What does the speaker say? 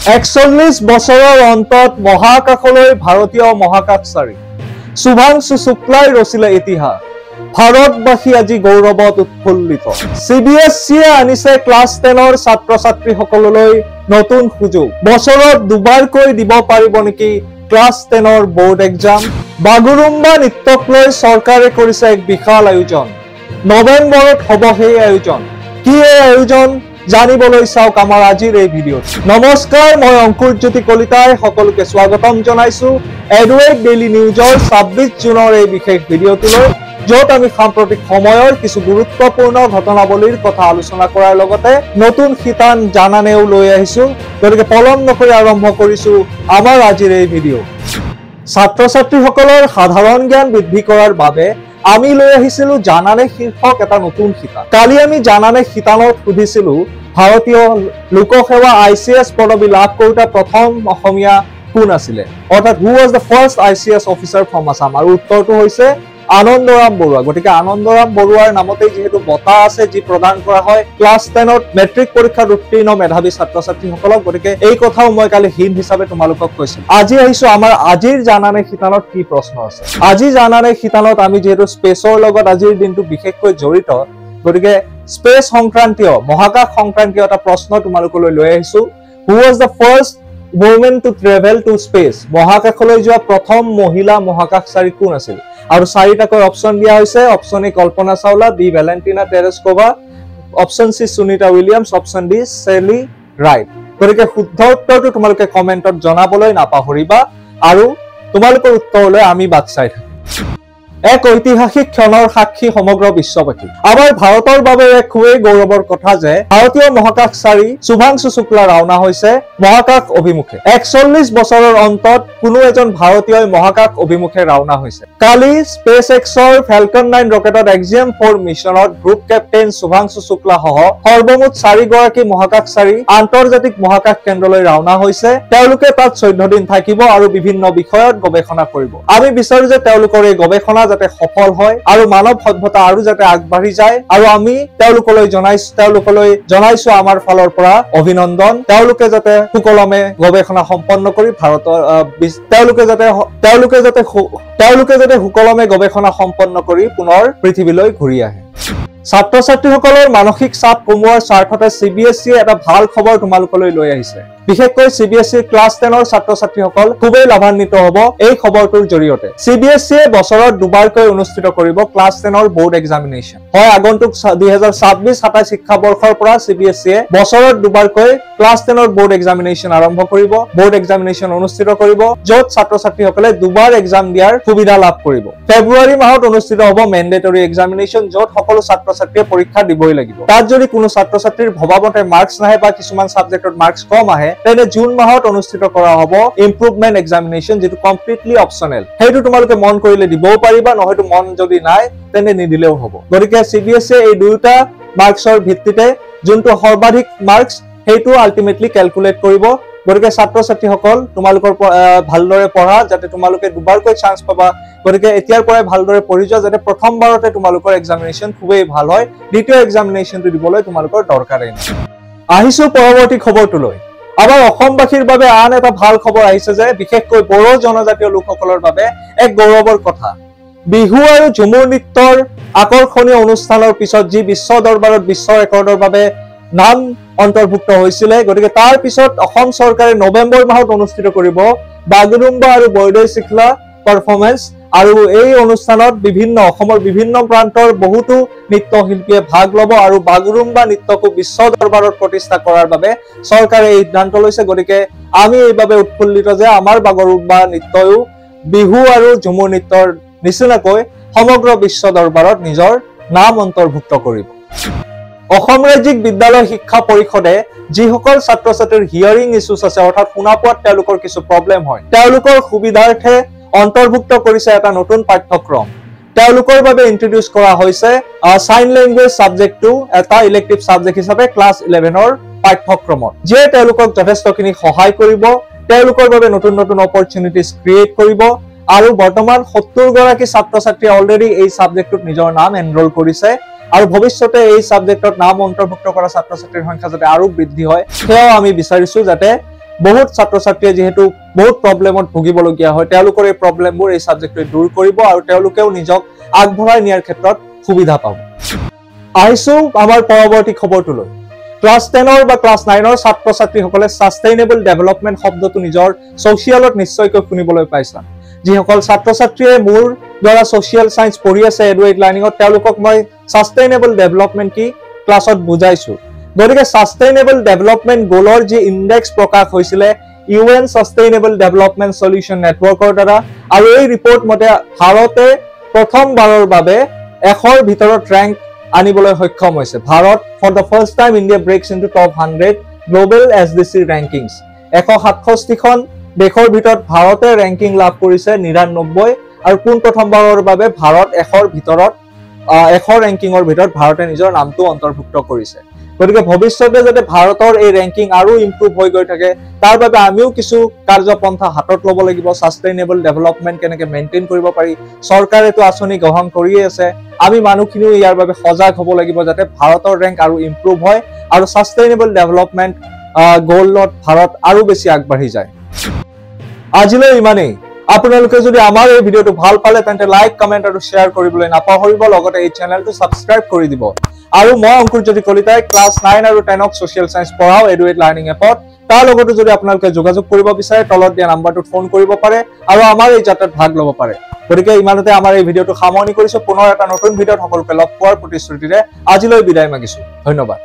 41 বছৰৰ অন্তত মহাকাশলৈ ভাৰতীয় মহাকাশচাৰী শুভাংশু শুক্লাই ৰচিলে ইতিহাস। ভাৰতবাসী আজি গৌৰৱত উৎফুল্লিত। CBSE আনিছে ক্লাছ 10ৰ ছাত্ৰ ছাত্ৰীসকললৈ নতুন সুযোগ। বছৰত দুবাৰকৈ দিব পাৰিব নেকি ক্লাছ 10ৰ বোৰ্ড এক্সাম। বাগুৰুম্বা নৃত্যক লৈ চৰকাৰে কৰিছে এক বিশাল আয়োজন। নৱেম্বৰত হ'ব সেই আয়োজন। কি এই আয়োজন জানিবলৈ চাওক আমাৰ আজিৰ এই ভিডিঅ'ত। নমস্কাৰ, মই অংকুৰজ্যোতি কলিতাই সকলোকে স্বাগতম জনাইছো এডুৱেক ডেইলি নিউজৰ 26 জুনৰ এই বিশেষ ভিডিঅ'টোলৈ, য'ত আমি সাম্প্ৰতিক সময়ৰ কিছু গুৰুত্বপূৰ্ণ ঘটনাৱলীৰ কথা আলোচনা কৰাৰ লগতে নতুন শিতান জানানেও লৈ আহিছো। গতিকে পলম নকৰি আৰম্ভ কৰিছো আমাৰ আজিৰ এই ভিডিঅ'। ছাত্ৰ ছাত্ৰীসকলৰ সাধাৰণ জ্ঞান বৃদ্ধি কৰাৰ বাবে আমি লৈ আহিছিলো জানানে শীৰ্ষক এটা নতুন শিতান। কালি আমি জানানে শিতানত সুধিছিলো ভাৰতীয় লোকসেৱা ICS পদবী লাভ কৰোঁতা প্ৰথম অসমীয়া কোন আছিলে, অৰ্থাৎ who was the first ICS officer from Assam, আৰু উত্তৰটো হৈছে আনন্দৰাম বৰুৱা। গতিকে আনন্দৰাম বৰুৱাৰ নামতেই যিহেতু বঁটা আছে যি প্ৰদান কৰা হয় ক্লাছ 10ত মেট্ৰিক পৰীক্ষাত উত্তীৰ্ণ মেধাৱী ছাত্ৰ ছাত্ৰীসকলক, গতিকে এই কথাও মই কালি হিন্ট হিচাপে তোমালোকক কৈছিলো। আজি আহিছো আমাৰ আজিৰ জানানে শিতানত কি প্ৰশ্ন আছে। আজি জানানে শিতানত আমি যিহেতু স্পেচৰ লগত আজিৰ দিনটো বিশেষকৈ জড়িত, গতিকে স্পেচ সংক্ৰান্তীয় মহাকাশ সংক্ৰান্তীয় এটা প্ৰশ্ন তোমালোকলৈ লৈ আহিছো। Who was the first woman to travel to space? মহাকাশলৈ যোৱা প্ৰথম মহিলা মহাকাশচাৰী কোন আছিল? আৰু চাৰিটাকৈ অপচন দিয়া হৈছে। Option A Kalpana Chawla, B Valentina Tereshkova, option C Sunita Williams, option D Sally Ride. গতিকে শুদ্ধ উত্তৰটো তোমালোকে কমেণ্টত জনাবলৈ নাপাহৰিবা, আৰু তোমালোকৰ উত্তৰলৈ আমি বাট চাই থাকিম। এক ঐতিহাসিক ক্ষণৰ সাক্ষী সমগ্ৰ বিশ্ববাসী। আমাৰ ভাৰতৰ বাবে এক খুবেই গৌৰৱৰ কথা যে ভাৰতীয় মহাকাশচাৰী শুভাংশু শুক্লা ৰাওনা হৈছে মহাকাশ অভিমুখে। 41 বছৰৰ অন্তত কোনো এজন ভাৰতীয়ই মহাকাশ অভিমুখে ৰাওনা হৈছে। কালি স্পেচ এক্সৰ ফেলকন 9 ৰকেটত XGM-4 মিছনত গ্ৰুপ কেপ্টেইন শুভাংশু শুক্লা সহ সৰ্বমুঠ 4 গৰাকী মহাকাশচাৰী আন্তৰ্জাতিক মহাকাশ কেন্দ্ৰলৈ ৰাওনা হৈছে। তেওঁলোকে তাত 14 দিন থাকিব আৰু বিভিন্ন বিষয়ত গৱেষণা কৰিব। আমি বিচাৰো যে তেওঁলোকৰ এই গৱেষণা যাতে সফল হয় আৰু মানৱ সভ্যতা আৰু যাতে আগবাঢ়ি যায়, আৰু আমি তেওঁলোকলৈ জনাইছো আমাৰ ফালৰ পৰা অভিনন্দন। তেওঁলোকে যাতে সুকলমে গৱেষণা সম্পন্ন কৰি ভাৰতৰ তেওঁলোকে যাতে সুকলমে গৱেষণা সম্পন্ন কৰি পুনৰ পৃথিৱীলৈ ঘূৰি আহে। ছাত্ৰ ছাত্ৰীসকলৰ মানসিক চাপ কমোৱাৰ স্বাৰ্থতে CBSE এটা ভাল খবৰ তোমালোকলৈ লৈ আহিছে। বিশেষকৈ CBSE ক্লাছ 10ৰ ছাত্ৰ ছাত্ৰীসকল খুবেই লাভান্বিত হ'ব এই খবৰটোৰ জৰিয়তে। CBSE বছৰত দুবাৰকৈ অনুষ্ঠিত কৰিব ক্লাছ 10ৰ বোৰ্ড এক্সামিনেশ্যন। হয়, আগন্তুক 2026-27 শিক্ষাবৰ্ষৰ পৰা CBSE বছৰত দুবাৰকৈ ক্লাছ 10ৰ বোৰ্ড এক্সামিনেশ্যন আৰম্ভ কৰিব, বোৰ্ড এক্সামিনেশ্যন অনুষ্ঠিত কৰিব, য'ত ছাত্ৰ ছাত্ৰীসকলে দুবাৰ এক্সাম দিয়াৰ সুবিধা লাভ কৰিব। ফেব্ৰুৱাৰী মাহত অনুষ্ঠিত হ'ব মেণ্ডেটৰী এক্সামিনেশ্যন, য'ত সকলো ছাত্ৰ ছাত্ৰীয়ে পৰীক্ষা দিবই লাগিব। তাত যদি কোনো ছাত্ৰ ছাত্ৰীৰ ভবামতে মাৰ্কছ নাহে বা কিছুমান ছাবজেক্টত মাৰ্কছ কম আহে, তেনে জুন মাহত অনুষ্ঠিত কৰা হ'ব ইম্প্ৰুভমেণ্ট এক্সামিনেশ্যন, যিটো কমপ্লিটলি অপচনেল। সেইটো তোমালোকে মন কৰিলে দিবও পাৰিবা, নহয়তো মন যদি নাই তেনে নিদিলেও হ'ব। গতিকে CBSE এই দুয়োটা মাৰ্কছৰ ভিত্তিতে যোনটো সৰ্বাধিক মাৰ্কছ সেইটো আল্টিমেটলি কেলকুলেট কৰিব। গতিকে ছাত্ৰ ছাত্ৰীসকল তোমালোকৰ ভালদৰে পঢ়া, যাতে তোমালোকে দুবাৰকৈ চান্স পাবা। গতিকে এতিয়াৰ পৰাই ভালদৰে পঢ়ি যোৱা, যাতে প্ৰথমবাৰতে তোমালোকৰ এক্সামিনেশ্যন খুবেই ভাল হয়, দ্বিতীয় এক্সামিনেশ্যনটো দিবলৈ তোমালোকৰ দৰকাৰেই নাই। আহিছো পৰৱৰ্তী খবৰটোলৈ। আমাৰ অসমবাসীৰ বাবে আন এটা ভাল খবৰ আহিছে যে বিশেষকৈ বড়ো জনজাতীয় লোকসকলৰ বাবে এক গৌৰৱৰ কথা। বিহু আৰু ঝুমুৰ নৃত্যৰ আকৰ্ষণীয় অনুষ্ঠানৰ পিছত যি বিশ্ব দৰবাৰত বিশ্ব ৰেকৰ্ডৰ বাবে নাম অন্তৰ্ভুক্ত হৈছিলে, গতিকে তাৰ পিছত অসম চৰকাৰে নৱেম্বৰ মাহত অনুষ্ঠিত কৰিব বাগুৰুম্বা আৰু বৰদৈ চিখলা পাৰফৰ্মেন্স। আৰু এই অনুষ্ঠানত অসমৰ বিভিন্ন প্ৰান্তৰ বহুতো নৃত্যশিল্পীয়ে ভাগ ল'ব, আৰু বাগুৰুম্বা নৃত্যকো বিশ্ব দৰবাৰত প্ৰতিষ্ঠা কৰাৰ বাবে চৰকাৰে এই সিদ্ধান্ত লৈছে। গতিকে আমি এইবাবে উৎফুল্লিত যে আমাৰ বাগুৰুম্বা নৃত্যও বিহু আৰু ঝুমুৰ নৃত্যৰ নিচিনাকৈ সমগ্ৰ বিশ্ব দৰবাৰত নিজৰ নাম অন্তৰ্ভুক্ত কৰিব। অসম ৰাজ্যিক বিদ্যালয় শিক্ষা পৰিষদে যিসকল ছাত্ৰ ছাত্ৰীৰ হিয়াৰিং ইছ্যুজ আছে, অৰ্থাৎ শুনা পোৱাত তেওঁলোকৰ কিছু প্ৰব্লেম হয়, তেওঁলোকৰ সুবিধাৰ্থে অন্তৰ্ভুক্ত কৰিছে এটা নতুন পাঠ্যক্ৰম। তেওঁলোকৰ বাবে ইন্ট্ৰডিউচ কৰা হৈছে সাইন লেংগুৱেজ ছাবজেক্টটো এটা ইলেক্টিভ ছাবজেক্ট হিচাপে ক্লাছ 11ৰ পাঠ্যক্ৰমত, যিয়ে তেওঁলোকক যথেষ্টখিনি সহায় কৰিব, তেওঁলোকৰ বাবে নতুন নতুন অপৰচুনিটিজ ক্ৰিয়েট কৰিব। আৰু বৰ্তমান 70 গৰাকী ছাত্ৰ ছাত্ৰীয়ে অলৰেডি এই ছাবজেক্টটোত নিজৰ নাম এনৰোল কৰিছে, আৰু ভৱিষ্যতে এই সাবজেক্টত নাম অন্তৰ্ভুক্ত কৰা ছাত্ৰ ছাত্ৰীৰ সংখ্যা যাতে আৰু বৃদ্ধি হয়, সেয়াও আমি বিচাৰিছো যাতে বহুত ছাত্ৰ ছাত্ৰীয়ে যেহেতু বহুত প্ৰবলেমত ভুগিবলগীয়া হয় তেওঁলোকৰ এই প্ৰবলেমবোৰ এই সাবজেক্টটোৱে দূৰ কৰিব আৰু তেওঁলোকেও নিজক আগবঢ়াই নিয়াৰ ক্ষেত্ৰত সুবিধা পাব আহিছো আমাৰ পৰৱৰ্তী খবৰটোলৈ ক্লাস 10 বা ক্লাস 9 ছাত্ৰ ছাত্ৰীসকলে সাস্টেইনেবল ডেভেলপমেন্ট শব্দটো নিজৰ সোশিয়ালত নিশ্চয়কৈ শুনিবলৈ পাইছা যিসকল ছাত্ৰ ছাত্ৰীয়ে মোৰ দ্বাৰা সোশিয়াল সায়েন্স পঢ়ি আছে এডুকেট লাৰ্নিংত তেওঁলোকক মই সাস্টেইনেবল ডেভেলপমেন্ট কি ক্লাছত বুজাইছো গতিকে সাস্টেইনেবল ডেভেলপমেন্ট গোলৰ যি ইনডেক্স প্ৰকাশ হৈছিল UN সাস্টেইনেবল ডেভেলপমেন্ট সলিউশন নেটৱৰ্কৰ দ্বাৰা আৰু এই ৰিপৰ্ট মতে ভাৰতে প্ৰথমবাৰৰ বাবে 100ৰ ভিতৰত ৰেংক আনিবলৈ সক্ষম হৈছে Bharat for the first time India breaks into top 100 global SDC rankings 167 খন দেশৰ ভিতৰত ভাৰতে ৰেংকিং লাভ কৰিছে 99 আৰু কোন প্ৰথমবাৰৰ বাবে ভাৰত 100ৰ ভিতৰত 100 ৰেংকিংৰ ভিতৰত ভাৰতে নিজৰ নামটো অন্তৰ্ভুক্ত কৰিছে গতিকে ভৱিষ্যতে যাতে ভাৰতৰ এই ৰেংকিং আৰু ইমপ্ৰুভ হৈ গৈ থাকে তাৰ বাবে আমিও কিছু কাৰ্যপন্থা হাতত ল'ব লাগিব সাস্টেইনেবল ডেভেলপমেন্ট কেনেকৈ মেইনটেইন কৰিব পাৰি চৰকাৰেটো আঁচনি গ্ৰহণ কৰিয়ে আছে আমি মানুহখিনিও ইয়াৰ বাবে সজাগ হ'ব লাগিব যাতে ভাৰতৰ ৰেংক আৰু ইমপ্ৰুভ হয় আৰু সাস্টেইনেবল ডেভেলপমেন্ট গোলত ভাৰত আৰু বেছি আগবাঢ়ি যায় আজিলৈ ইমানেই আপোনালোকে যদি আমাৰ এই ভিডিওটো ভাল পালে তেন্তে লাইক কমেন্ট আৰু শেয়াৰ কৰিবলৈ নাপাহৰিব লগতে এই চেনেলটো সাবস্ক্ৰাইব কৰি দিব আৰু মই অংকুৰজ্যোতি কলিতাই ক্লাস 9 আৰু 10ক সোশিয়াল সায়েন্স পঢ়াও এডুকেট লাৰ্নিং এপত তাৰ লগতে যদি আপোনালোকে যোগাযোগ কৰিব বিচাৰে তলত দিয়া নাম্বাৰটোত ফোন কৰিব পাৰে আৰু আমাৰ এই যাত্ৰাত ভাগ ল'ব পাৰে গতিকে ইমানতে আমাৰ এই ভিডিওটো সামৰণি কৰিছো পুনৰ এটা নতুন ভিডিওত সকলোকে লগ পোৱাৰ প্ৰতিশ্ৰুতিৰে আজিলৈ বিদায় মাগিছো ধন্যবাদ